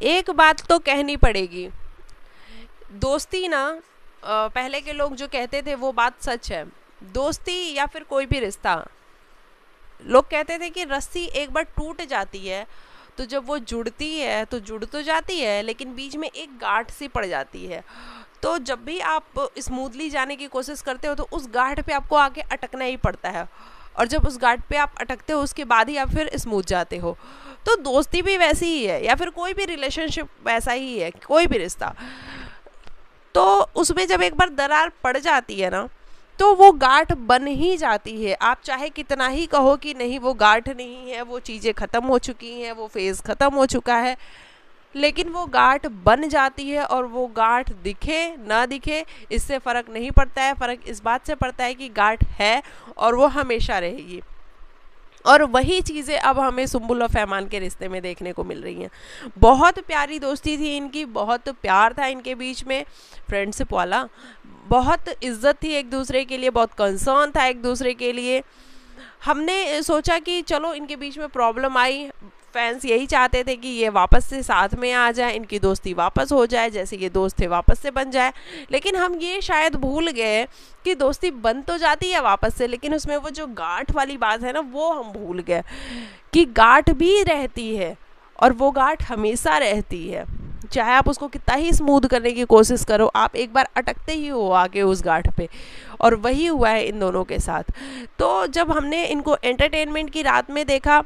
एक बात तो कहनी पड़ेगी, दोस्ती ना पहले के लोग जो कहते थे वो बात सच है। दोस्ती या फिर कोई भी रिश्ता, लोग कहते थे कि रस्सी एक बार टूट जाती है तो जब वो जुड़ती है तो जुड़ तो जाती है, लेकिन बीच में एक गांठ सी पड़ जाती है। तो जब भी आप स्मूथली जाने की कोशिश करते हो तो उस गांठ पे आपको आके अटकना ही पड़ता है, और जब उस गांठ पे आप अटकते हो उसके बाद ही आप फिर स्मूथ जाते हो। तो दोस्ती भी वैसी ही है, या फिर कोई भी रिलेशनशिप वैसा ही है, कोई भी रिश्ता। तो उसमें जब एक बार दरार पड़ जाती है ना, तो वो गांठ बन ही जाती है। आप चाहे कितना ही कहो कि नहीं वो गांठ नहीं है, वो चीज़ें ख़त्म हो चुकी हैं, वो फेज़ ख़त्म हो चुका है, लेकिन वो गांठ बन जाती है। और वो गांठ दिखे ना दिखे इससे फ़र्क नहीं पड़ता है, फ़र्क इस बात से पड़ता है कि गांठ है और वो हमेशा रहेगी। और वही चीज़ें अब हमें सुम्बुल और फैमान के रिश्ते में देखने को मिल रही हैं। बहुत प्यारी दोस्ती थी इनकी, बहुत प्यार था इनके बीच में, फ्रेंडशिप वाला, बहुत इज्जत थी एक दूसरे के लिए, बहुत कंसर्न था एक दूसरे के लिए। हमने सोचा कि चलो इनके बीच में प्रॉब्लम आई, फैंस यही चाहते थे कि ये वापस से साथ में आ जाए, इनकी दोस्ती वापस हो जाए, जैसे ये दोस्त थे वापस से बन जाए। लेकिन हम ये शायद भूल गए कि दोस्ती बन तो जाती है वापस से, लेकिन उसमें वो जो गांठ वाली बात है ना, वो हम भूल गए कि गांठ भी रहती है और वो गांठ हमेशा रहती है। चाहे आप उसको कितना ही स्मूथ करने की कोशिश करो, आप एक बार अटकते ही हो आके उस गांठ पे। और वही हुआ है इन दोनों के साथ। तो जब हमने इनको एंटरटेनमेंट की रात में देखा,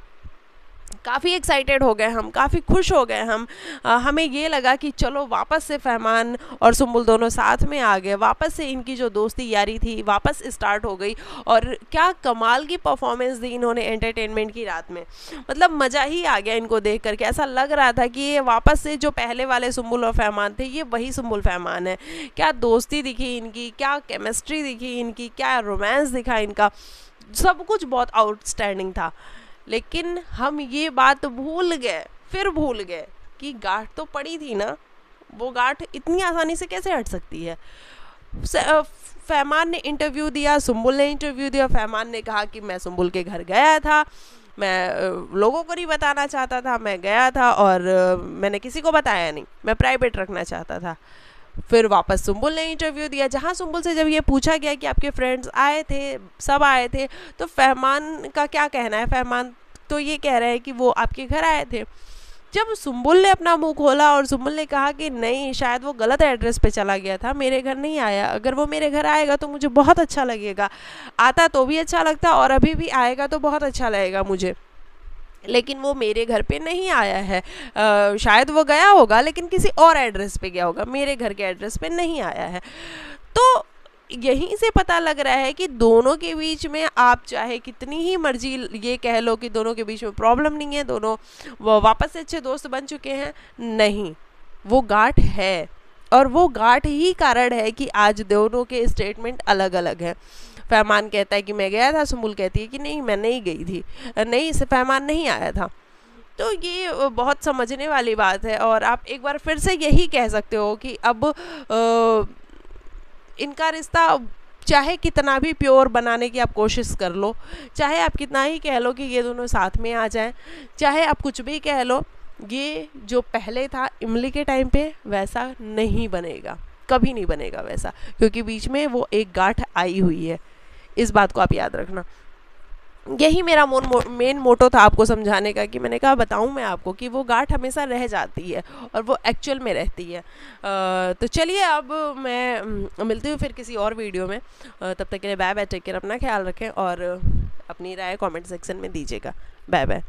काफ़ी एक्साइटेड हो गए हम, काफ़ी खुश हो गए हम। हमें ये लगा कि चलो वापस से फहमान और सुम्बुल दोनों साथ में आ गए, वापस से इनकी जो दोस्ती यारी थी वापस स्टार्ट हो गई। और क्या कमाल की परफॉर्मेंस दी इन्होंने एंटरटेनमेंट की रात में, मतलब मज़ा ही आ गया इनको देख करके। ऐसा लग रहा था कि ये वापस से जो पहले वाले सुम्बुल और फहमान थे, ये वही सुम्बुल फहमान है। क्या दोस्ती दिखी इनकी, क्या केमिस्ट्री दिखी इनकी, क्या रोमांस दिखा इनका, सब कुछ बहुत आउटस्टैंडिंग था। लेकिन हम ये बात भूल गए, फिर भूल गए कि गांठ तो पड़ी थी ना, वो गांठ इतनी आसानी से कैसे हट सकती है। फहमान ने इंटरव्यू दिया, सुम्बुल ने इंटरव्यू दिया। फहमान ने कहा कि मैं सुम्बुल के घर गया था, मैं लोगों को नहीं बताना चाहता था, मैं गया था और मैंने किसी को बताया नहीं, मैं प्राइवेट रखना चाहता था। फिर वापस सुम्बुल ने इंटरव्यू दिया, जहाँ सुम्बुल से जब ये पूछा गया कि आपके फ्रेंड्स आए थे, सब आए थे, तो फहमान का क्या कहना है। फहमान तो ये कह रहे हैं कि वो आपके घर आए थे। जब सुम्बुल ने अपना मुंह खोला और सुम्बुल ने कहा कि नहीं, शायद वो गलत एड्रेस पे चला गया था, मेरे घर नहीं आया, अगर वो मेरे घर आएगा तो मुझे बहुत अच्छा लगेगा, आता तो भी अच्छा लगता और अभी भी आएगा तो बहुत अच्छा लगेगा मुझे, लेकिन वो मेरे घर पे नहीं आया है। शायद वो गया होगा लेकिन किसी और एड्रेस पे गया होगा, मेरे घर के एड्रेस पे नहीं आया है। तो यहीं से पता लग रहा है कि दोनों के बीच में आप चाहे कितनी ही मर्जी ये कह लो कि दोनों के बीच में प्रॉब्लम नहीं है, दोनों वो वापस से अच्छे दोस्त बन चुके हैं, नहीं, वो गांठ है। और वो गांठ ही कारण है कि आज दोनों के स्टेटमेंट अलग अलग हैं। फहमान कहता है कि मैं गया था, सुम्बुल कहती है कि नहीं मैं नहीं गई थी, नहीं से फहमान नहीं आया था। तो ये बहुत समझने वाली बात है। और आप एक बार फिर से यही कह सकते हो कि अब इनका रिश्ता चाहे कितना भी प्योर बनाने की आप कोशिश कर लो, चाहे आप कितना ही कह लो कि ये दोनों साथ में आ जाएं, चाहे आप कुछ भी कह लो, ये जो पहले था इमली के टाइम पे वैसा नहीं बनेगा, कभी नहीं बनेगा वैसा, क्योंकि बीच में वो एक गांठ आई हुई है। इस बात को आप याद रखना। यही मेरा मेन मोटो था आपको समझाने का, कि मैंने कहा बताऊं मैं आपको कि वो गांठ हमेशा रह जाती है और वो एक्चुअल में रहती है। तो चलिए अब मैं मिलती हूँ फिर किसी और वीडियो में। तब तक के लिए बाय बाय, टेक केयर, अपना ख्याल रखें और अपनी राय कमेंट सेक्शन में दीजिएगा। Bye bye.